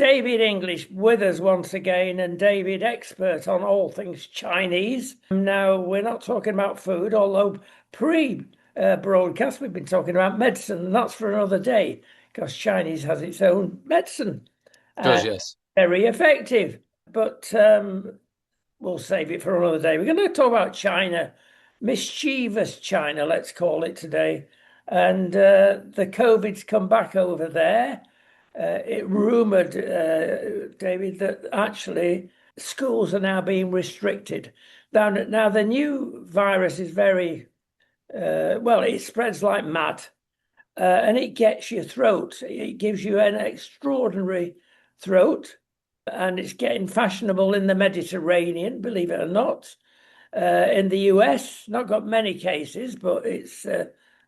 David English with us once again, and David, expert on all things Chinese. Now, we're not talking about food, although pre-broadcast we've been talking about medicine, and that's for another day, because Chinese has its own medicine. Does, yes. Very effective, but we'll save it for another day. We're going to talk about China, mischievous China, let's call it today. And the COVID's come back over there. It rumoured, David, that actually schools are now being restricted. Now the new virus is very, well, it spreads like mad, and it gets your throat. It gives you an extraordinary throat, and it's getting fashionable in the Mediterranean, believe it or not. In the US, not got many cases, but it's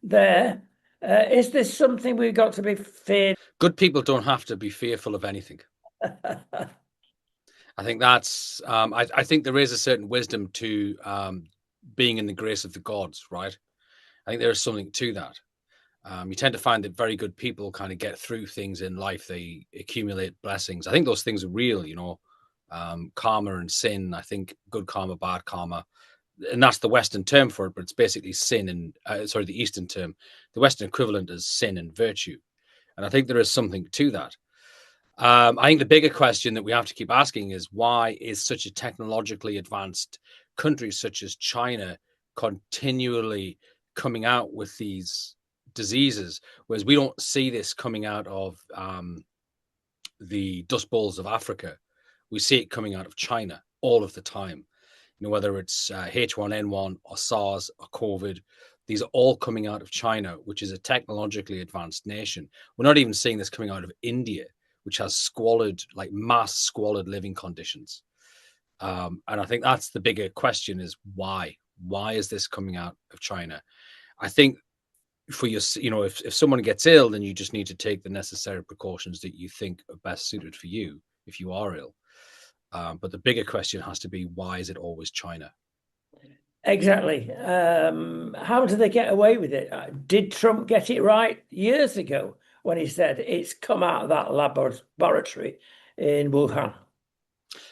there. Is this something we've got to be feared? Good people don't have to be fearful of anything. I think that's, I think there is a certain wisdom to being in the grace of the gods, right? I think there is something to that. You tend to find that very good people kind of get through things in life. They accumulate blessings. I think those things are real, karma and sin. I think good karma, bad karma. And that's the Western term for it, but it's basically sin and, the Eastern term. The Western equivalent is sin and virtue. And I think there is something to that. I think the bigger question that we have to keep asking is why is such a technologically advanced country such as China continually coming out with these diseases, whereas we don't see this coming out of the dust bowls of Africa. We see it coming out of China all of the time. Whether it's H1N1 or SARS or COVID, these are all coming out of China, which is a technologically advanced nation. We're not even seeing this coming out of India, which has squalid, like mass squalid living conditions. And I think that's the bigger question is why? Why is this coming out of China? I think for your, if someone gets ill, then you just need to take the necessary precautions that you think are best suited for you if you are ill. But the bigger question has to be, why is it always China? Exactly. How do they get away with it? Did Trump get it right years ago when he said it's come out of that laboratory in Wuhan?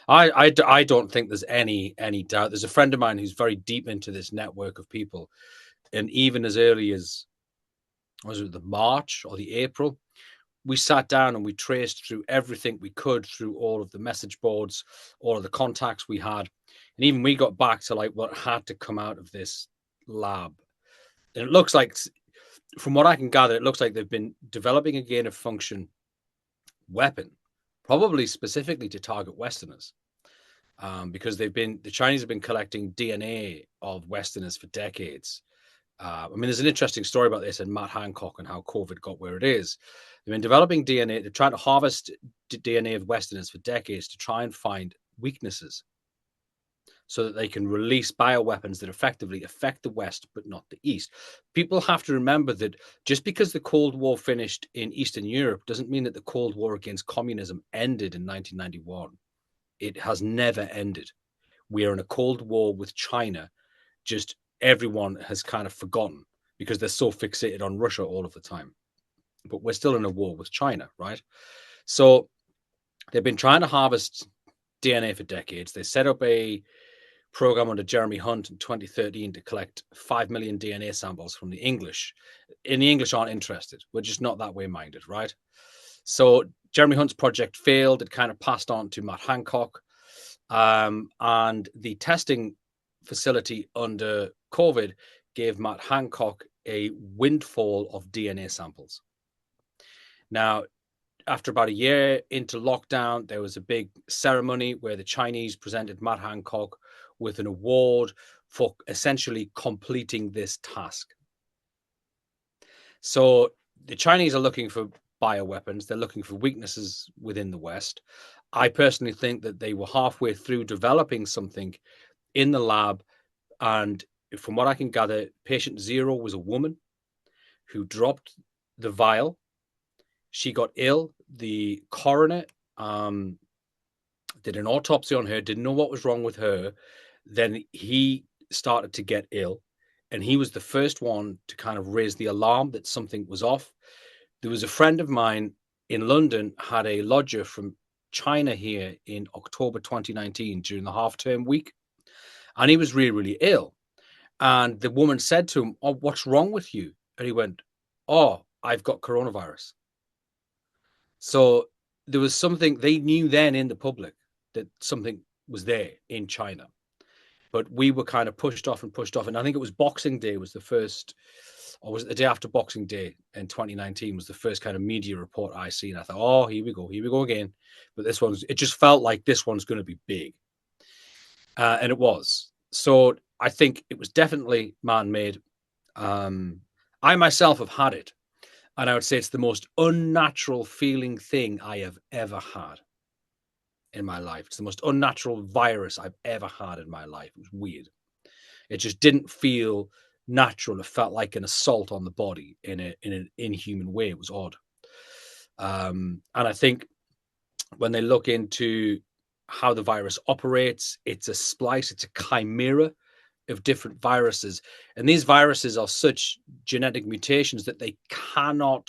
I don't think there's any doubt. There's a friend of mine who's very deep into this network of people, and even as early as was it the March or the April, we sat down and we traced through everything we could through all of the message boards, all of the contacts we had. And even we got back to like what had to come out of this lab. And it looks like, from what I can gather, it looks like they've been developing a gain of function weapon, probably specifically to target Westerners. Because the Chinese have been collecting DNA of Westerners for decades. There's an interesting story about this in Matt Hancock and how COVID got where it is. They've been developing DNA. They're trying to harvest DNA of Westerners for decades to try and find weaknesses so that they can release bioweapons that effectively affect the West, but not the East. People have to remember that just because the Cold War finished in Eastern Europe doesn't mean that the Cold War against communism ended in 1991. It has never ended. We are in a Cold War with China. Just everyone has kind of forgotten because they're so fixated on Russia all of the time. But we're still in a war with China, right? So they've been trying to harvest DNA for decades. They set up a program under Jeremy Hunt in 2013 to collect 5 million DNA samples from the English. And the English aren't interested. We're just not that way minded, right? So Jeremy Hunt's project failed. It kind of passed on to Matt Hancock. And the testing facility under COVID gave Matt Hancock a windfall of DNA samples. Now, after about a year into lockdown, there was a big ceremony where the Chinese presented Matt Hancock with an award for essentially completing this task. So the Chinese are looking for bioweapons. They're looking for weaknesses within the West. I personally think that they were halfway through developing something in the lab. And from what I can gather, patient 0 was a woman who dropped the vial. She got ill. The coroner did an autopsy on her, didn't know what was wrong with her. Then he started to get ill. And he was the first one to kind of raise the alarm that something was off. There was a friend of mine in London, had a lodger from China here in October 2019 during the half-term week, and he was really, really ill. And the woman said to him, "Oh, what's wrong with you?" And he went, "Oh, I've got coronavirus." So there was something they knew then in the public that something was there in China, but we were kind of pushed off and pushed off. And I think it was Boxing Day was the first, or was it the day after Boxing Day in 2019 was the first kind of media report I seen. I thought, oh, here we go again. But this one's, it just felt like this one's going to be big. And it was. So I think it was definitely man-made. I myself have had it. And I would say it's the most unnatural feeling thing I have ever had in my life. It's the most unnatural virus I've ever had in my life. It was weird. It just didn't feel natural. It felt like an assault on the body in an inhuman way. It was odd. And I think when they look into how the virus operates, it's a splice, it's a chimera of different viruses. And these viruses are such genetic mutations that they cannot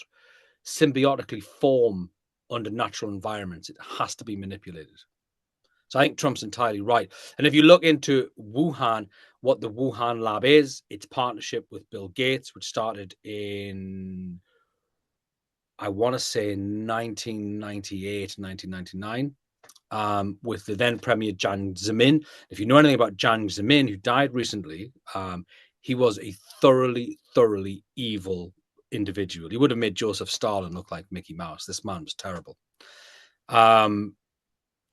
symbiotically form under natural environments. It has to be manipulated. So I think Trump's entirely right. And if you look into Wuhan, what the Wuhan lab is, it's partnership with Bill Gates, which started in, I want to say 1998, 1999, with the then Premier Jiang Zemin. If you know anything about Jiang Zemin, who died recently, he was a thoroughly, thoroughly evil individual. He would have made Joseph Stalin look like Mickey Mouse. This man was terrible.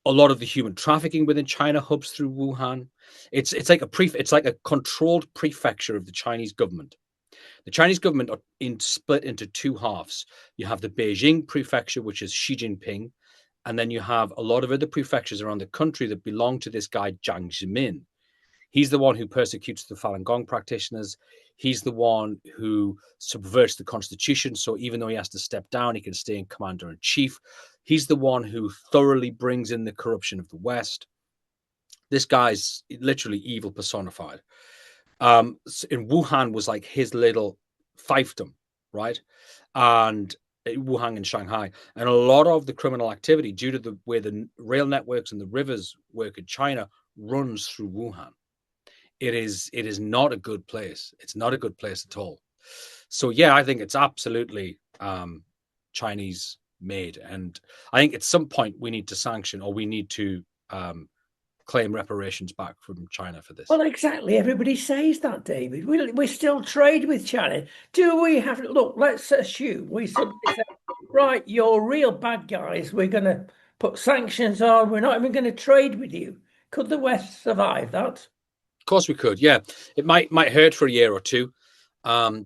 A lot of the human trafficking within China hubs through Wuhan. It's like it's like a controlled prefecture of the Chinese government. The Chinese government are split into two halves. You have the Beijing prefecture, which is Xi Jinping, and then you have a lot of other prefectures around the country that belong to this guy Jiang Zemin. He's the one who persecutes the Falun Gong practitioners. He's the one who subverts the constitution. So even though he has to step down, he can stay in commander in chief. He's the one who thoroughly brings in the corruption of the West. This guy's literally evil personified. In Wuhan was like his little fiefdom, right? And Wuhan and Shanghai. And a lot of the criminal activity, due to the way the rail networks and the rivers work in China, runs through Wuhan. It is not a good place. It's not a good place at all. So yeah, I think it's absolutely Chinese made, and I think at some point we need to sanction or we need to claim reparations back from China for this. Well, exactly. Everybody says that, David. We still trade with China. Do we have to look? Let's assume we suddenly say, right, you're real bad guys. We're going to put sanctions on. We're not even going to trade with you. Could the West survive that? Of course we could. Yeah, it might hurt for a year or two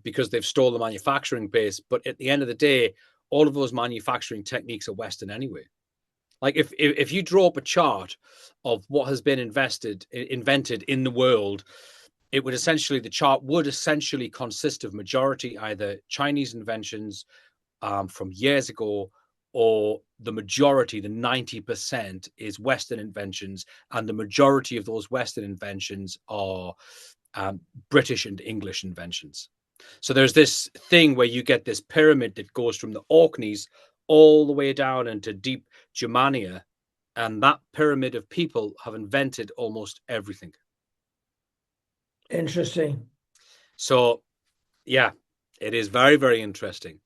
because they've stole the manufacturing base. But at the end of the day, all of those manufacturing techniques are Western anyway. Like if you draw up a chart of what has been invented in the world, it would essentially the chart would essentially consist of majority either Chinese inventions from years ago, or the majority, the 90%, is Western inventions, and the majority of those Western inventions are British and English inventions. So there's this thing where you get this pyramid that goes from the Orkneys all the way down into deep Germania, and that pyramid of people have invented almost everything. Interesting. So, yeah, it is very, very interesting.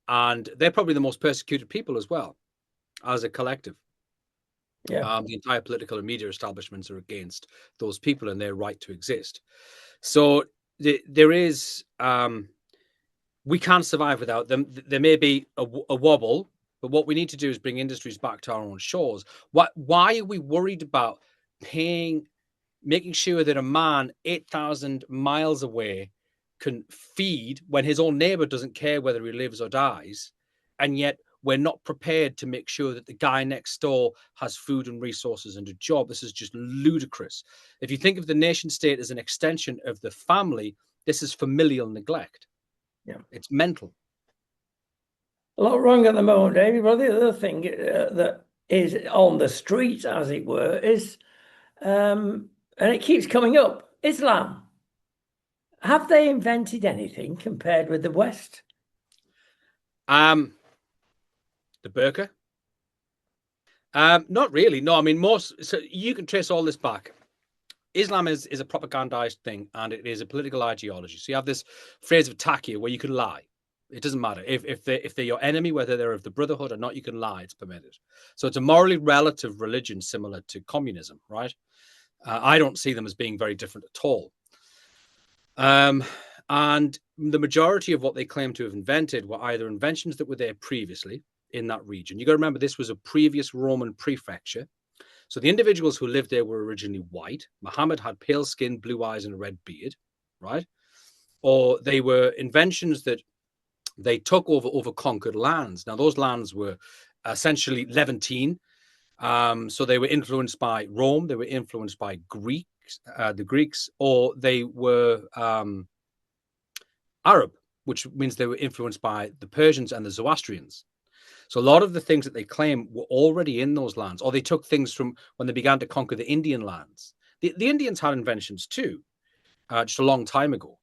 And they're probably the most persecuted people as well, as a collective. Yeah. The entire political and media establishments are against those people and their right to exist. So there is, we can't survive without them. There may be a wobble, but what we need to do is bring industries back to our own shores. Why are we worried about making sure that a man 8,000 miles away can feed when his own neighbor doesn't care whether he lives or dies, and yet we're not prepared to make sure that the guy next door has food and resources and a job? This is just ludicrous. If you think of the nation state as an extension of the family, this is familial neglect. Yeah. It's mental. A lot wrong at the moment, David. But the other thing that is on the street, as it were, is, and it keeps coming up, Islam. Have they invented anything compared with the West? The burqa. Not really. No, I mean, so you can trace all this back. Islam is a propagandized thing, and it is a political ideology. So you have this phrase of taqiyya where you can lie. It doesn't matter if they're your enemy, whether they're of the Brotherhood or not. You can lie; it's permitted. So it's a morally relative religion, similar to communism, right? I don't see them as being very different at all. And the majority of what they claim to have invented were either inventions that were there previously in that region. You got to remember, this was a previous Roman prefecture. So the individuals who lived there were originally white. Muhammad had pale skin, blue eyes, and a red beard, right? Or they were inventions that they took over conquered lands. Now, those lands were essentially Levantine. So they were influenced by Rome, they were influenced by the Greeks, or they were Arab, which means they were influenced by the Persians and the Zoroastrians. So a lot of the things that they claim were already in those lands, or they took things from when they began to conquer the Indian lands. The Indians had inventions too, just a long time ago.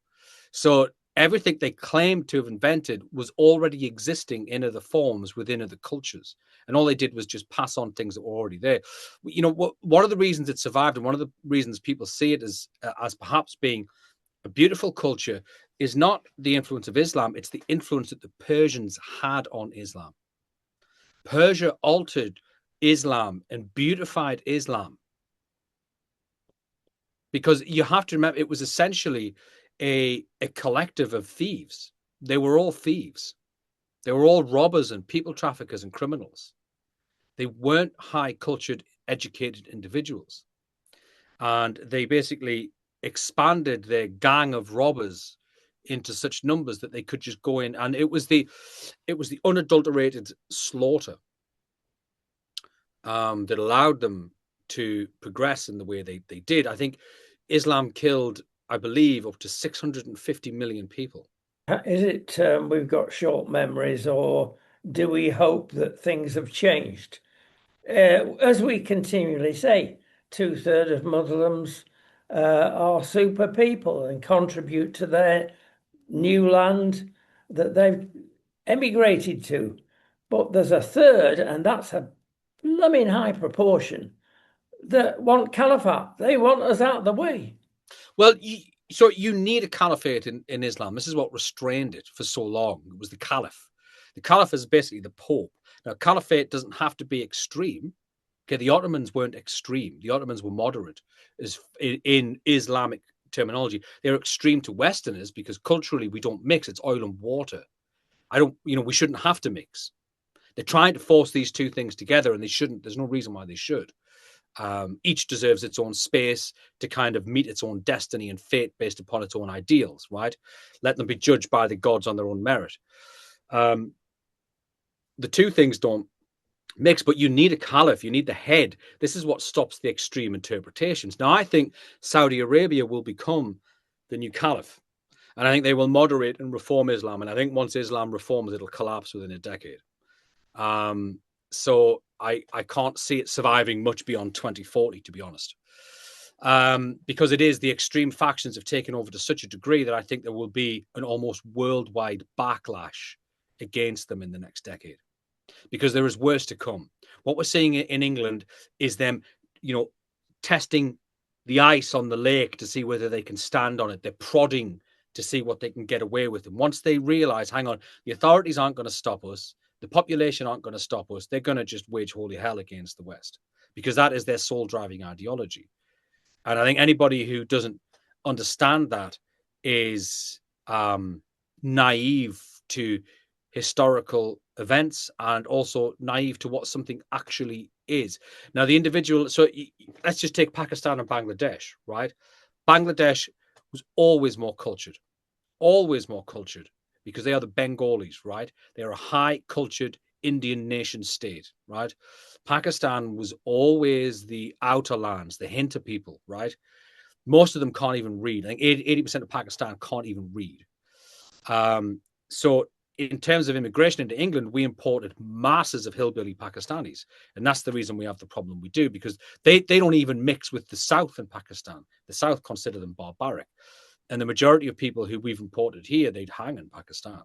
So everything they claimed to have invented was already existing in other forms within other cultures. And all they did was just pass on things that were already there. You know, one of the reasons it survived, and one of the reasons people see it as perhaps being a beautiful culture, is not the influence of Islam, it's the influence that the Persians had on Islam. Persia altered Islam and beautified Islam, because you have to remember it was essentially a collective of thieves. They were all thieves. They were all robbers and people traffickers and criminals. They weren't high cultured, educated individuals. And they basically expanded their gang of robbers into such numbers that they could just go in, and it was the unadulterated slaughter that allowed them to progress in the way they did. I think Islam killed, I believe, up to 650 million people. Is it we've got short memories, or do we hope that things have changed? As we continually say, two-thirds of Muslims are super people and contribute to their new land that they've emigrated to. But there's a third, and that's a blooming high proportion, that want caliphate. They want us out of the way. Well, so you need a caliphate in Islam. This is what restrained it for so long. It was the caliph. The caliph is basically the pope. Now, caliphate doesn't have to be extreme. Okay, the Ottomans weren't extreme. The Ottomans were moderate, as in Islamic terminology. They're extreme to Westerners because culturally we don't mix. It's oil and water. We shouldn't have to mix. They're trying to force these two things together, and they shouldn't. There's no reason why they should. Each deserves its own space to kind of meet its own destiny and fate based upon its own ideals, right? Let them be judged by the gods on their own merit. The two things don't mix, but you need a caliph, you need the head. This is what stops the extreme interpretations. Now, I think Saudi Arabia will become the new caliph, and I think they will moderate and reform Islam. And I think once Islam reforms, it'll collapse within a decade. So I can't see it surviving much beyond 2040, to be honest, because it is the extreme factions have taken over to such a degree that I think there will be an almost worldwide backlash against them in the next decade, because there is worse to come. What we're seeing in England is them, testing the ice on the lake to see whether they can stand on it. They're prodding to see what they can get away with. And once they realize, hang on, the authorities aren't going to stop us, the population aren't going to stop us, they're going to just wage holy hell against the West, because that is their sole driving ideology. And I think anybody who doesn't understand that is naive to historical events, and also naive to what something actually is. Now, the individual, so let's just take Pakistan and Bangladesh, right? Bangladesh was always more cultured, because they are the Bengalis, right? They're a high cultured Indian nation state, right? Pakistan was always the outer lands, the hinter people, right? Most of them can't even read. I think 80% of Pakistan can't even read. So in terms of immigration into England, we imported masses of hillbilly Pakistanis. And that's the reason we have the problem we do, because they don't even mix with the South in Pakistan. The South consider them barbaric. And the majority of people who we've imported here, they'd hang in Pakistan.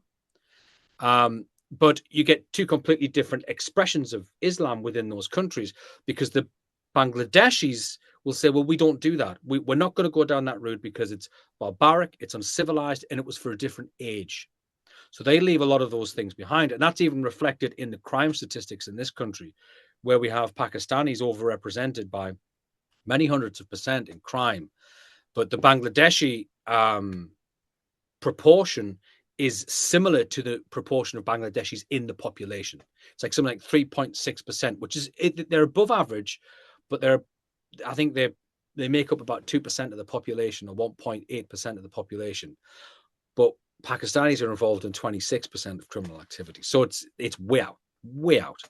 But you get two completely different expressions of Islam within those countries, because the Bangladeshis will say, well, we don't do that. We're not going to go down that route because it's barbaric, it's uncivilized, and it was for a different age. So they leave a lot of those things behind. And that's even reflected in the crime statistics in this country, where we have Pakistanis overrepresented by many hundreds of percent in crime. But the Bangladeshi proportion is similar to the proportion of Bangladeshis in the population. It's like something like 3.6%, which is they're above average, but I think they make up about 2% of the population, or 1.8% of the population. But Pakistanis are involved in 26% of criminal activity. So it's way out, way out.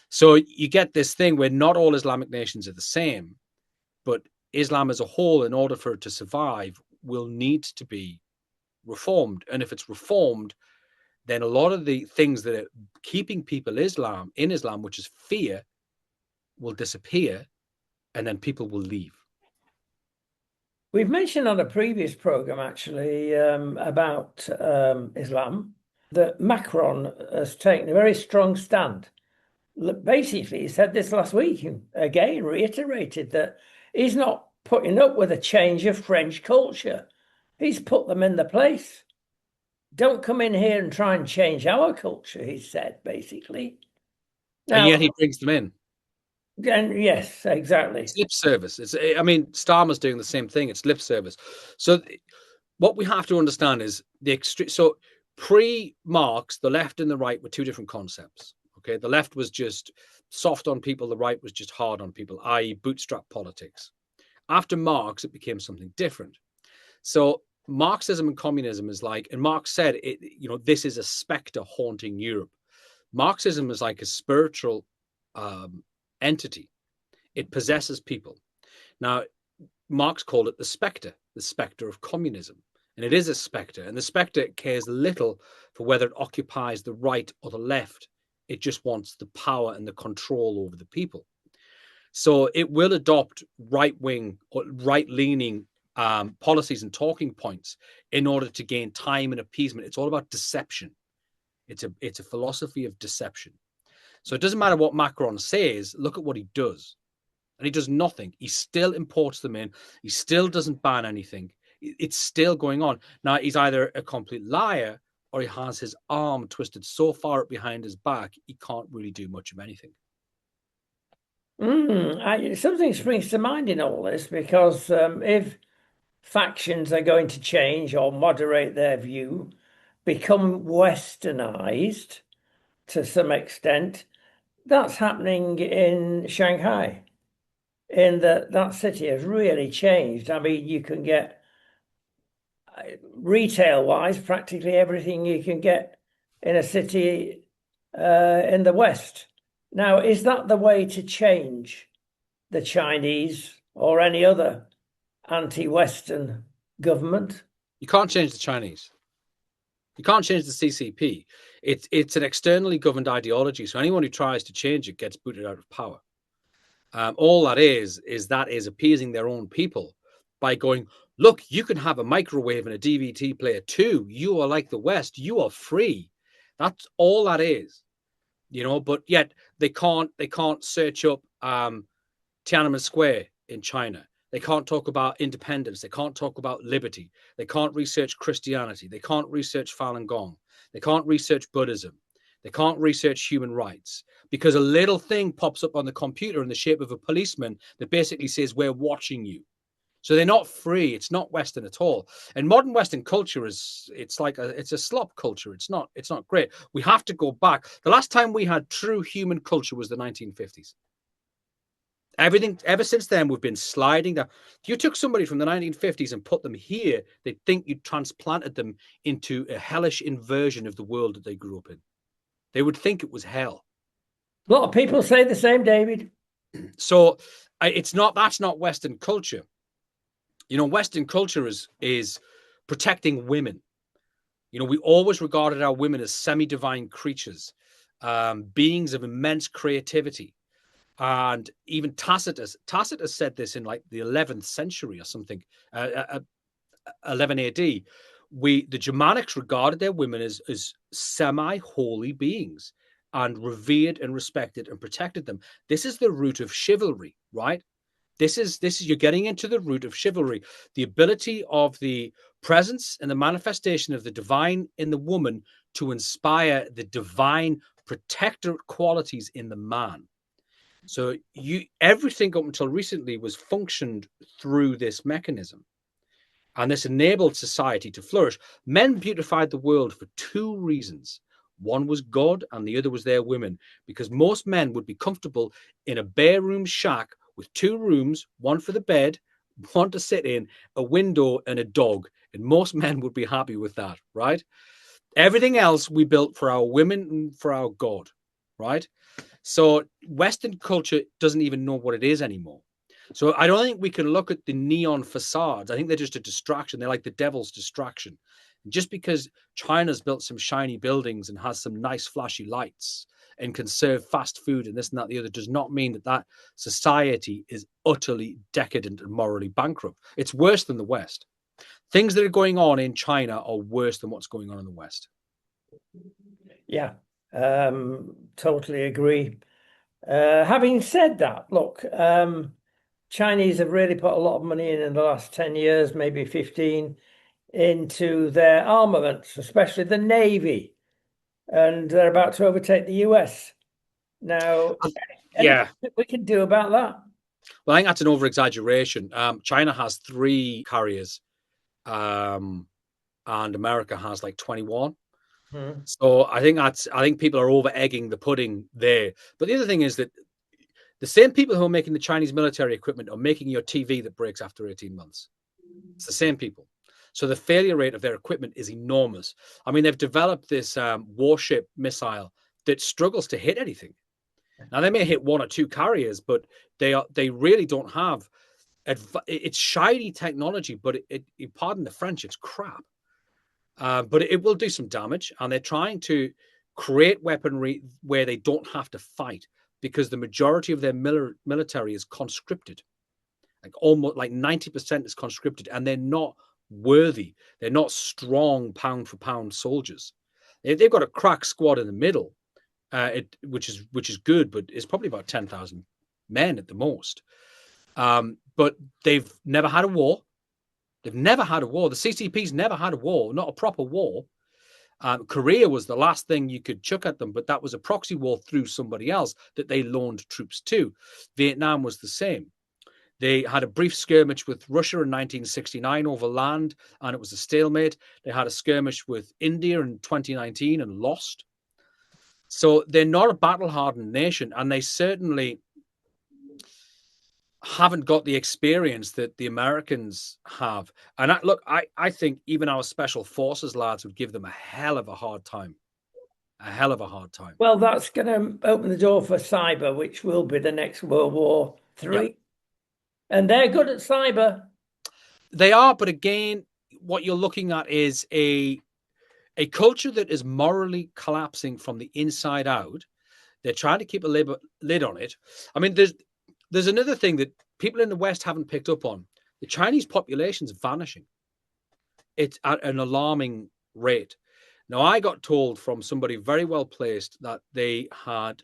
So you get this thing where not all Islamic nations are the same, but Islam as a whole, in order for it to survive, will need to be reformed. And if it's reformed, then a lot of the things that are keeping people in Islam, which is fear, will disappear, and then people will leave. We've mentioned on a previous program, actually, about Islam, that Macron has taken a very strong stand. Basically, he said this last week, and again reiterated that he's not putting up with a change of French culture. He's put them in the place. Don't come in here and try and change our culture, he said, basically. And Now, yet he brings them in. and yes, exactly. It's lip service. Starmer's doing the same thing. It's lip service. So what we have to understand is the extreme. So pre-Marx, the left and the right were two different concepts. Okay, the left was just soft on people. The right was just hard on people, i.e., bootstrap politics. After Marx, it became something different. So Marxism and communism is like, and Marx said, this is a specter haunting Europe. Marxism is like a spiritual entity. It possesses people. Now, Marx called it the specter of communism. And it is a specter. And the specter cares little for whether it occupies the right or the left. It just wants the power and the control over the people. So it will adopt right-wing or right-leaning policies and talking points in order to gain time and appeasement. It's all about deception. It's a philosophy of deception. So it doesn't matter what Macron says. Look at what he does. And he does nothing. He still imports them in. He still doesn't ban anything. It's still going on. Now, he's either a complete liar or he has his arm twisted so far up behind his back, he can't really do much of anything. Something springs to mind in all this, because if factions are going to change or moderate their view, become westernized to some extent, that's happening in Shanghai, in that city has really changed. I mean, you can get retail-wise practically everything you can get in a city in the West. Now, is that the way to change the Chinese or any other anti-Western government? You can't change the Chinese. You can't change the CCP. It's an externally governed ideology. So anyone who tries to change it gets booted out of power. All that is appeasing their own people by going, look, you can have a microwave and a DVD player too. You are like the West. You are free. That's all that is, but yet they can't search up Tiananmen Square in China. They can't talk about independence. They can't talk about liberty. They can't research Christianity. They can't research Falun Gong. They can't research Buddhism. They can't research human rights, because a little thing pops up on the computer in the shape of a policeman that basically says, we're watching you. So they're not free. It's not Western at all. And modern Western culture it's a slop culture. It's not great. We have to go back. The last time we had true human culture was the 1950s. Everything ever since then, we've been sliding down. If you took somebody from the 1950s and put them here, they'd think you transplanted them into a hellish inversion of the world that they grew up in. They would think it was hell. A lot of people say the same, David. So that's not Western culture. Western culture is protecting women. We always regarded our women as semi-divine creatures, beings of immense creativity. And even Tacitus said this in like the 11th century or something, 11 AD, the Germanics regarded their women as semi-holy beings and revered and respected and protected them. This is the root of chivalry, right? This is you're getting into the root of chivalry, the ability of the presence and the manifestation of the divine in the woman to inspire the divine protector qualities in the man. So everything up until recently was functioned through this mechanism. And this enabled society to flourish. Men beautified the world for two reasons. One was God, and the other was their women, because most men would be comfortable in a bare room shack with two rooms, one for the bed, one to sit in, a window, and a dog. And most men would be happy with that, right? Everything else we built for our women and for our God, right? So Western culture doesn't even know what it is anymore. So I don't think we can look at the neon facades. I think they're just a distraction. They're like the devil's distraction. Just because China's built some shiny buildings and has some nice flashy lights and can serve fast food and this and that, the other, does not mean that that society is utterly decadent and morally bankrupt. It's worse than the West. Things that are going on in China are worse than what's going on in the West. Yeah, totally agree. Having said that, look, Chinese have really put a lot of money in the last 10 years, maybe 15, into their armaments, especially the Navy, and they're about to overtake the US. Now, anything Yeah. that we can do about that? Well, I think that's an over exaggeration. China has 3 carriers, and America has like 21. So I think people are over egging the pudding there. But the other thing is that the same people who are making the Chinese military equipment are making your TV that breaks after 18 months. It's the same people. So the failure rate of their equipment is enormous. I mean, they've developed this warship missile that struggles to hit anything. Now they may hit 1 or 2 carriers, but they really don't have. It's shiny technology, but pardon the French, it's crap. But it will do some damage, and they're trying to create weaponry where they don't have to fight, because the majority of their military is conscripted. Like almost like 90% is conscripted, and they're not worthy. They're not strong pound for pound soldiers. They've got a crack squad in the middle, which is good, but it's probably about 10,000 men at the most. But they've never had a war. They've never had a war. The CCP's never had a war, not a proper war. Korea was the last thing you could chuck at them, but that was a proxy war through somebody else that they loaned troops to. Vietnam was the same. They had a brief skirmish with Russia in 1969 over land, and it was a stalemate. They had a skirmish with India in 2019 and lost. So they're not a battle-hardened nation, and they certainly haven't got the experience that the Americans have. And I think even our special forces lads would give them a hell of a hard time. A hell of a hard time. Well, that's going to open the door for cyber, which will be the next World War Yeah. III. And they're good at cyber. They are, but again, what you're looking at is a culture that is morally collapsing from the inside out. They're trying to keep a lid on it. I mean, there's another thing that people in the West haven't picked up on. The Chinese population's vanishing. It's at an alarming rate. Now, I got told from somebody very well placed that they had,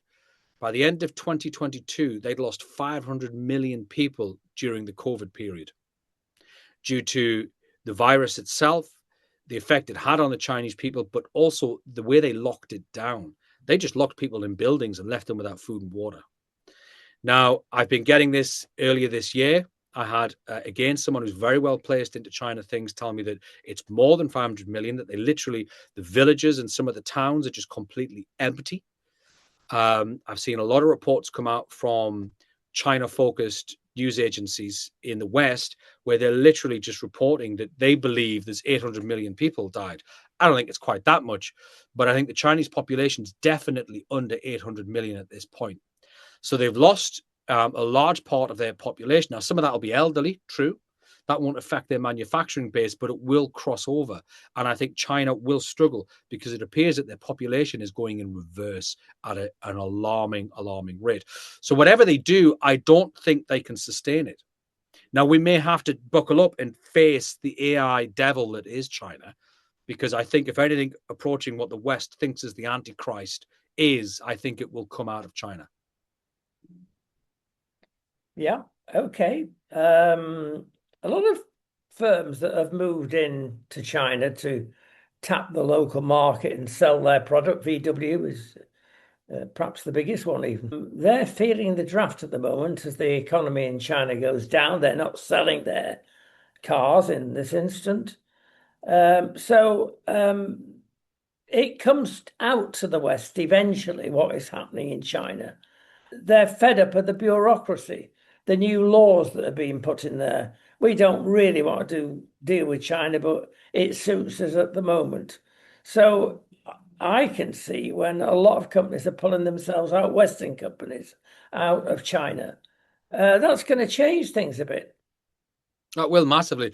by the end of 2022, they'd lost 500 million people during the COVID period due to the virus itself, the effect it had on the Chinese people, but also the way they locked it down. They just locked people in buildings and left them without food and water. Now, I've been getting this earlier this year. I had, again, someone who's very well placed into China things tell me that it's more than 500 million, that the villages and some of the towns are just completely empty. I've seen a lot of reports come out from China-focused news agencies in the West where they're literally just reporting that they believe there's 800 million people died. I don't think it's quite that much, but I think the Chinese population is definitely under 800 million at this point. So they've lost a large part of their population. Now, some of that will be elderly, true. That won't affect their manufacturing base, but it will cross over. And I think China will struggle because it appears that their population is going in reverse at an alarming rate. So whatever they do, I don't think they can sustain it. Now, we may have to buckle up and face the AI devil that is China, because I think if anything approaching what the West thinks is the Antichrist is, I think it will come out of China. Yeah, okay. A lot of firms that have moved in to China to tap the local market and sell their product, VW is perhaps the biggest one even. They're feeling the draft at the moment as the economy in China goes down. They're not selling their cars in this instant. It comes out to the West eventually what is happening in China. They're fed up of the bureaucracy, the new laws that are being put in there. We don't really want to deal with China, but it suits us at the moment. So I can see when a lot of companies are pulling themselves out, Western companies, out of China. That's going to change things a bit. It will massively.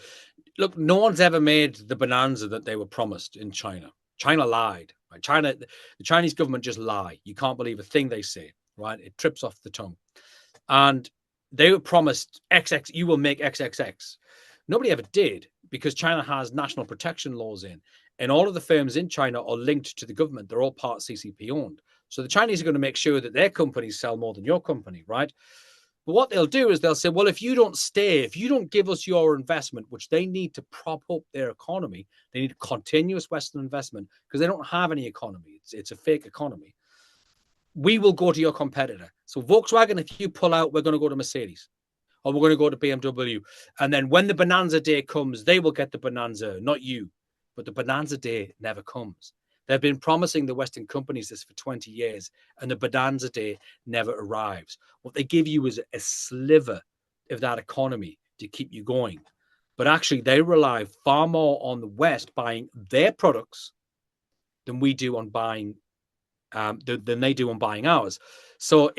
Look, no one's ever made the bonanza that they were promised in China. China lied. Right? The Chinese government just lie. You can't believe a thing they say. Right? It trips off the tongue. And they were promised XX. You will make XXX. Nobody ever did, because China has national protection laws in, and all of the firms in China are linked to the government. They're all part CCP owned. So the Chinese are going to make sure that their companies sell more than your company, right? But what they'll do is they'll say, well, if you don't stay, if you don't give us your investment, which they need to prop up their economy, they need continuous Western investment because they don't have any economy. It's a fake economy. We will go to your competitor. So Volkswagen, if you pull out, we're going to go to Mercedes, or we're going to go to BMW. And then when the bonanza day comes, they will get the bonanza, not you. But the bonanza day never comes. They've been promising the Western companies this for 20 years, and the bonanza day never arrives. What they give you is a sliver of that economy to keep you going. But actually, they rely far more on the West buying their products than we do on buying than they do on buying ours. So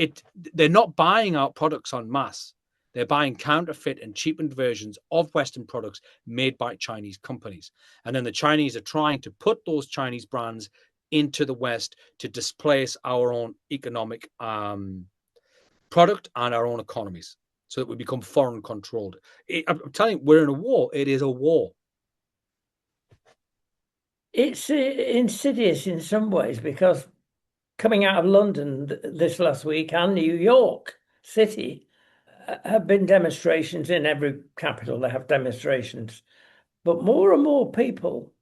they're not buying our products en masse. They're buying counterfeit and cheapened versions of Western products made by Chinese companies. And then the Chinese are trying to put those Chinese brands into the West to displace our own economic product and our own economies so that we become foreign controlled. I'm telling you, we're in a war. It is a war. It's insidious in some ways because coming out of London this last week and New York City have been demonstrations in every capital. They have demonstrations, but more and more people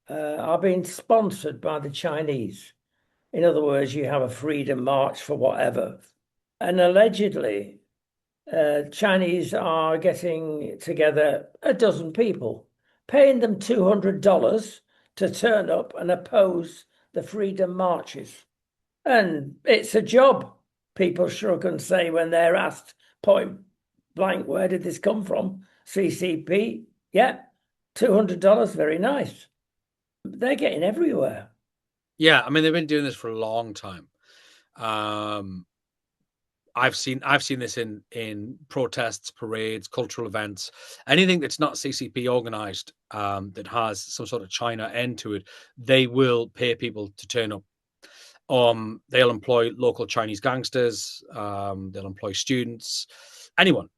are being sponsored by the Chinese. In other words, you have a freedom march for whatever. And allegedly, Chinese are getting together a dozen people, paying them $200 to turn up and oppose the freedom marches. And it's a job, people shrug and say when they're asked point blank, where did this come from? CCP, yeah, $200, very nice. They're getting everywhere. Yeah, I mean, they've been doing this for a long time. I've seen this in protests, parades, cultural events, anything that's not CCP organized, that has some sort of China end to it. They will pay people to turn up. They'll employ local Chinese gangsters. They'll employ students, anyone.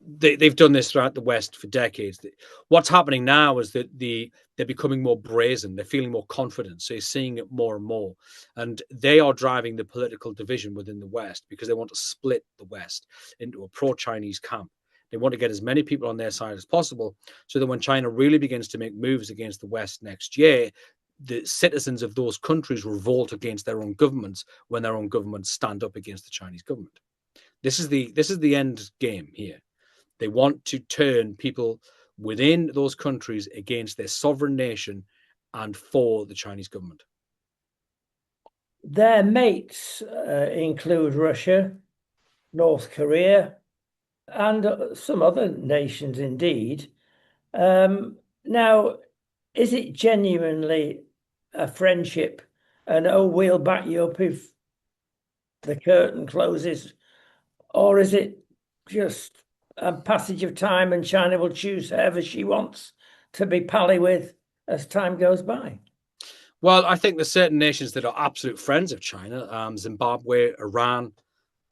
They've done this throughout the West for decades. What's happening now is that they're becoming more brazen. They're feeling more confident. So you're seeing it more and more. And they are driving the political division within the West because they want to split the West into a pro-Chinese camp. They want to get as many people on their side as possible so that when China really begins to make moves against the West next year, the citizens of those countries revolt against their own governments when their own governments stand up against the Chinese government. This is the end game here. They want to turn people within those countries against their sovereign nation and for the Chinese government. Their mates include Russia, North Korea, and some other nations indeed. Now, is it genuinely a friendship and oh, we'll back you up if the curtain closes, or is it just a passage of time and China will choose whoever she wants to be pally with as time goes by? Well, I think there's certain nations that are absolute friends of China. Zimbabwe, Iran.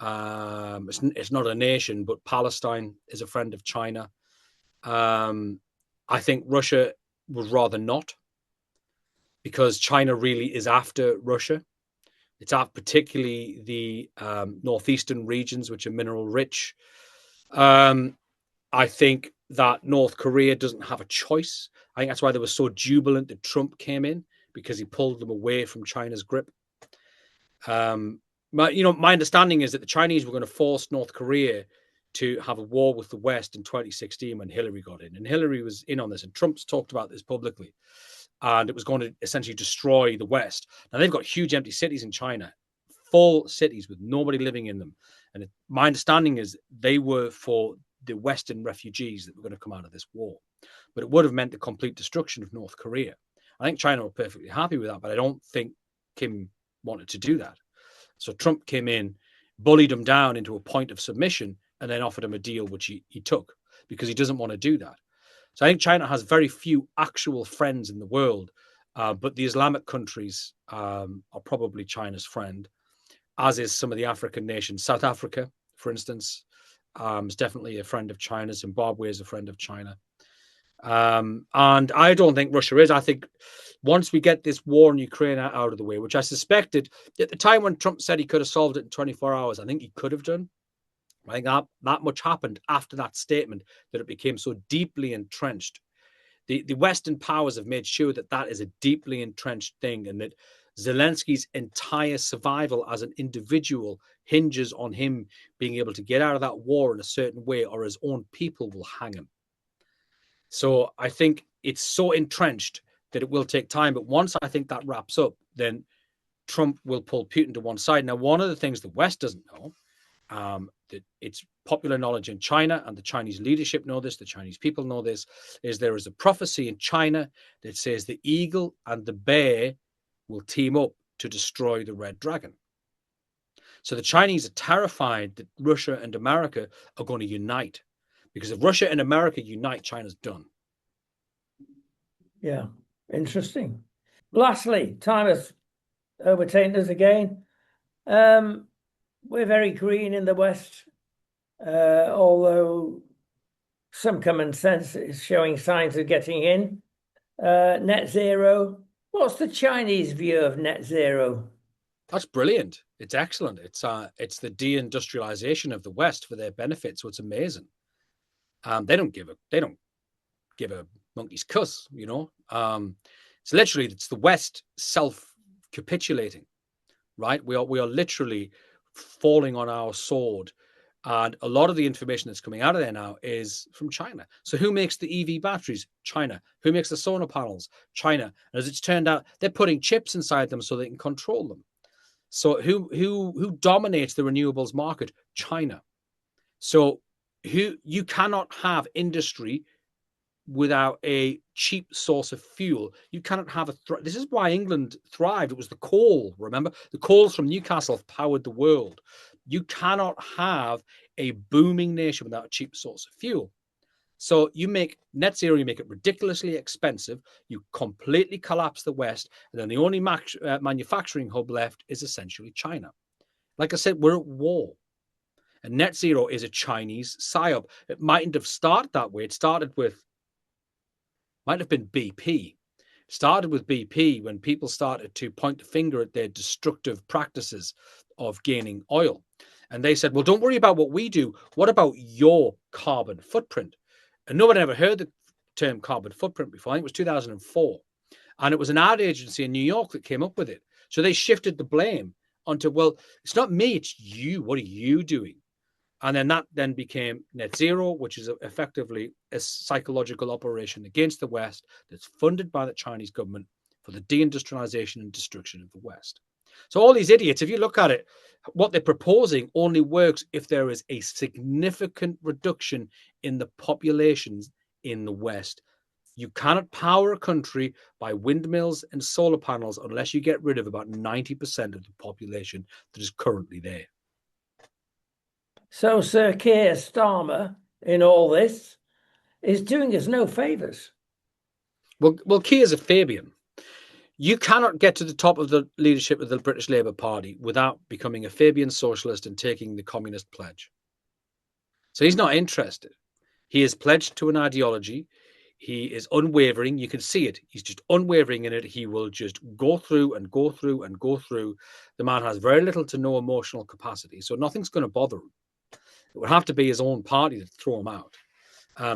It's not a nation, but Palestine is a friend of China. I think Russia would rather not, because China really is after Russia. It's after particularly the northeastern regions, which are mineral rich. I think that North Korea doesn't have a choice. I think that's why they were so jubilant that Trump came in, because he pulled them away from China's grip. My understanding is that the Chinese were going to force North Korea to have a war with the West in 2016 when Hillary got in. And Hillary was in on this, and Trump's talked about this publicly. And it was going to essentially destroy the West. Now, they've got huge empty cities in China, full cities with nobody living in them. And my understanding is they were for the Western refugees that were going to come out of this war. But it would have meant the complete destruction of North Korea. I think China were perfectly happy with that, but I don't think Kim wanted to do that. So Trump came in, bullied him down into a point of submission, and then offered him a deal, which he took, because he doesn't want to do that. So I think China has very few actual friends in the world, but the Islamic countries are probably China's friend, as is some of the African nations. South Africa, for instance, is definitely a friend of China. Zimbabwe is a friend of China. And I don't think Russia is. I think once we get this war in Ukraine out of the way, which I suspected at the time when Trump said he could have solved it in 24 hours, I think he could have done. I think that much happened after that statement, that it became so deeply entrenched. The Western powers have made sure that that is a deeply entrenched thing, and that Zelensky's entire survival as an individual hinges on him being able to get out of that war in a certain way, or his own people will hang him. So I think it's so entrenched that it will take time. But once I think that wraps up, then Trump will pull Putin to one side. Now, one of the things the West doesn't know, that it's popular knowledge in China, and the Chinese leadership know this, the Chinese people know this, is there is a prophecy in China that says the eagle and the bear will team up to destroy the red dragon. So the Chinese are terrified that Russia and America are going to unite, because if Russia and America unite, China's done. Yeah, interesting. Lastly, time has overtaken us again. We're very green in the West, although some common sense is showing signs of getting in. Net zero. What's the Chinese view of net zero? That's brilliant. It's excellent. It's the deindustrialization of the West for their benefit. So it's amazing. They don't give a monkey's cuss, you know. So literally, it's the West self-capitulating, right? We are literally falling on our sword, and a lot of the information that's coming out of there now is from China. So who makes the EV batteries? China. Who makes the solar panels? China. And as it's turned out, they're putting chips inside them so they can control them. So who dominates the renewables market? China. So you cannot have industry without a cheap source of fuel. You cannot have this is why England thrived. It was the coal. Remember, the coals from Newcastle powered the world. You cannot have a booming nation without a cheap source of fuel. So you make net zero, you make it ridiculously expensive, you completely collapse the West, and then the only manufacturing hub left is essentially China. Like I said, we're at war. And net zero is a Chinese psyop. It mightn't have started that way. It might have been BP. It started with BP when people started to point the finger at their destructive practices of gaining oil. And they said, well, don't worry about what we do. What about your carbon footprint? And nobody ever heard the term carbon footprint before. I think it was 2004. And it was an ad agency in New York that came up with it. So they shifted the blame onto, well, it's not me, it's you. What are you doing? And then that then became net zero, which is effectively a psychological operation against the West that's funded by the Chinese government for the deindustrialization and destruction of the West. So all these idiots, if you look at it, what they're proposing only works if there is a significant reduction in the populations in the West. You cannot power a country by windmills and solar panels unless you get rid of about 90% of the population that is currently there. So Sir Keir Starmer, in all this, is doing us no favours. Well, Keir's a Fabian. You cannot get to the top of the leadership of the British Labour Party without becoming a Fabian socialist and taking the communist pledge. So he's not interested. He is pledged to an ideology. He is unwavering. You can see it. He's just unwavering in it. He will just go through and go through and go through. The man has very little to no emotional capacity, so nothing's going to bother him. It would have to be his own party to throw him out.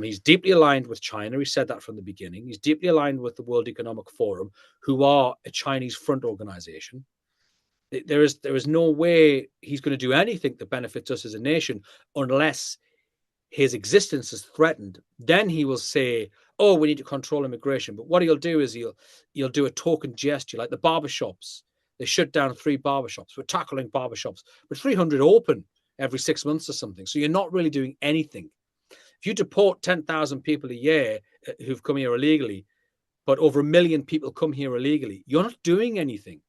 He's deeply aligned with China. He said that from the beginning. He's deeply aligned with the World Economic Forum, who are a Chinese front organization. There is no way he's going to do anything that benefits us as a nation unless his existence is threatened. Then he will say, "Oh, we need to control immigration." But what he'll do is he'll do a token gesture, like the barbershops. They shut down 3 barbershops. We're tackling barbershops, but 300 open every 6 months or something. So you're not really doing anything. If you deport 10,000 people a year who've come here illegally, but over 1 million people come here illegally, you're not doing anything.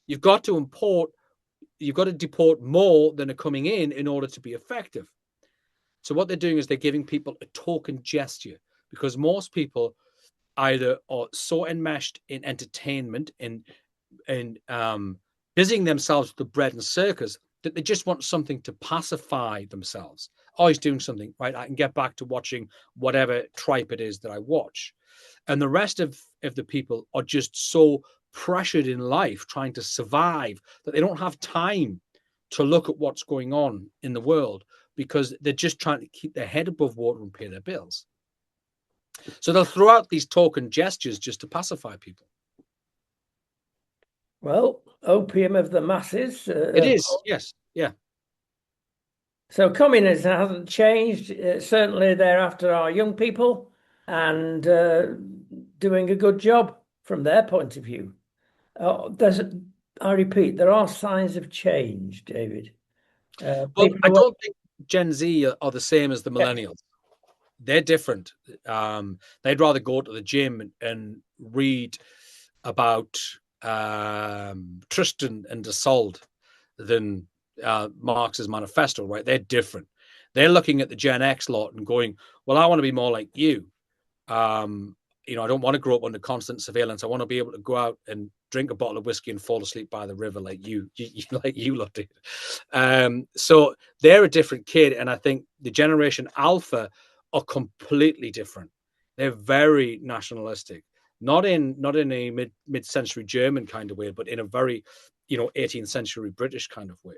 You've got to deport more than are coming in order to be effective. So what they're doing is they're giving people a token gesture, because most people either are so enmeshed in entertainment and busying themselves with the bread and circus that they just want something to pacify themselves. Oh, he's doing something, right? I can get back to watching whatever tripe it is that I watch. And the rest of the people are just so pressured in life trying to survive that they don't have time to look at what's going on in the world, because they're just trying to keep their head above water and pay their bills. So they'll throw out these token gestures just to pacify people. Well, opium of the masses. It is, yes, yeah. So communism hasn't changed. Certainly, they're after our young people and doing a good job from their point of view. I repeat, there are signs of change, David. Well, I don't think Gen Z are the same as the millennials. They're different. They'd rather go to the gym and read about Tristan and Isolde than Marx's manifesto, right? They're different. They're looking at the Gen X lot and going, well, I want to be more like you. I don't want to grow up under constant surveillance. I want to be able to go out and drink a bottle of whiskey and fall asleep by the river like you lot did. So they're a different kid. And I think the generation Alpha are completely different. They're very nationalistic, not in a mid-century German kind of way, but in a very, 18th century British kind of way.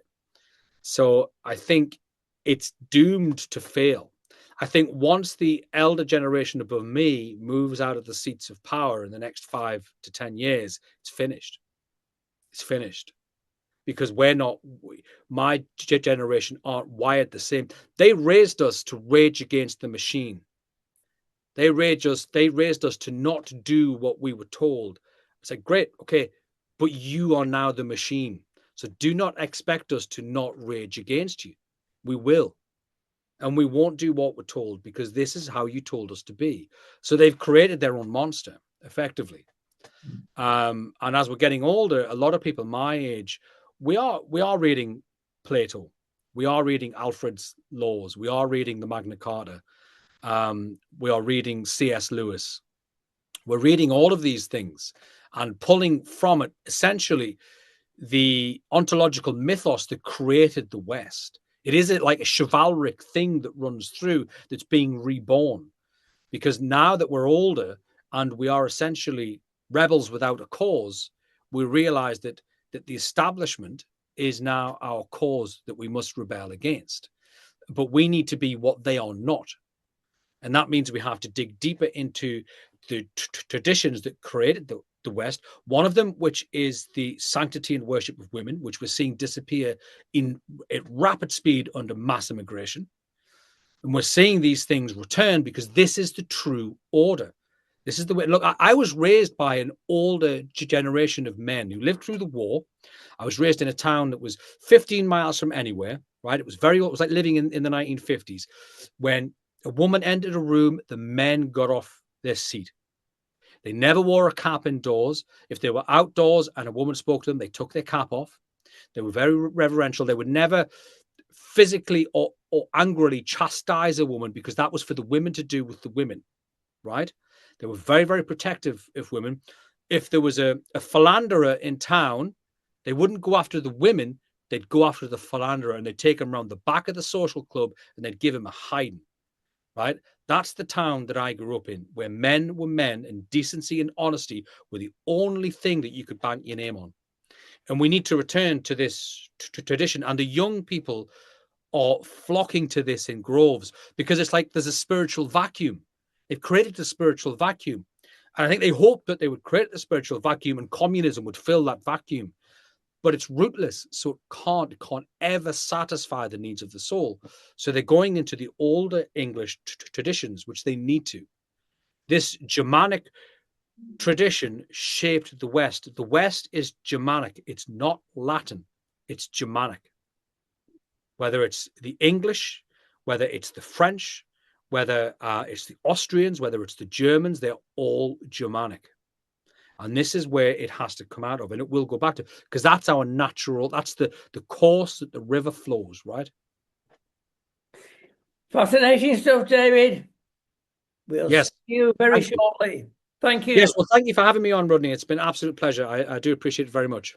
So I think it's doomed to fail. I think once the elder generation above me moves out of the seats of power in the next 5 to 10 years, it's finished. It's finished. Because my generation aren't wired the same. They raised us to rage against the machine. They raised us to not do what we were told. I said, great, okay, but you are now the machine. So do not expect us to not rage against you. We will. And we won't do what we're told, because this is how you told us to be. So they've created their own monster, effectively. And as we're getting older, a lot of people my age, we are reading Plato. We are reading Alfred's Laws. We are reading the Magna Carta. We are reading C.S. Lewis. We're reading all of these things and pulling from it, essentially, the ontological mythos that created the West. It is like a chivalric thing that runs through, that's being reborn. Because now that we're older and we are essentially rebels without a cause, we realize that the establishment is now our cause that we must rebel against. But we need to be what they are not. And that means we have to dig deeper into the traditions that created the West. One of them, which is the sanctity and worship of women, which we're seeing disappear at rapid speed under mass immigration. And we're seeing these things return because this is the true order. This is the way. Look, I was raised by an older generation of men who lived through the war. I was raised in a town that was 15 miles from anywhere, right? It was like living in the 1950s. When a woman entered a room, the men got off their seat. They never wore a cap indoors. If they were outdoors and a woman spoke to them, they took their cap off. They were very reverential. They would never physically or angrily chastise a woman, because that was for the women to do with the women, right? They were very, very protective of women. If there was a philanderer in town, they wouldn't go after the women. They'd go after the philanderer, and they'd take him around the back of the social club and they'd give him a hiding, right? That's the town that I grew up in, where men were men and decency and honesty were the only thing that you could bank your name on. And we need to return to this tradition. And the young people are flocking to this in groves because it's like there's a spiritual vacuum. They've created a spiritual vacuum. And I think they hoped that they would create the spiritual vacuum and communism would fill that vacuum. But it's rootless, so it can't ever satisfy the needs of the soul. So they're going into the older English traditions, which they need to. This Germanic tradition shaped the West. The West is Germanic. It's not Latin. It's Germanic. Whether it's the English, whether it's the French, whether it's the Austrians, whether it's the Germans, they're all Germanic. And this is where it has to come out of, and it will go back to, because that's our natural, that's the course that the river flows, right? Fascinating stuff, David. We'll see Yes. you very Thank you. shortly. Thank you. Yes. Well, thank you for having me on, Rodney. It's been an absolute pleasure. I do appreciate it very much.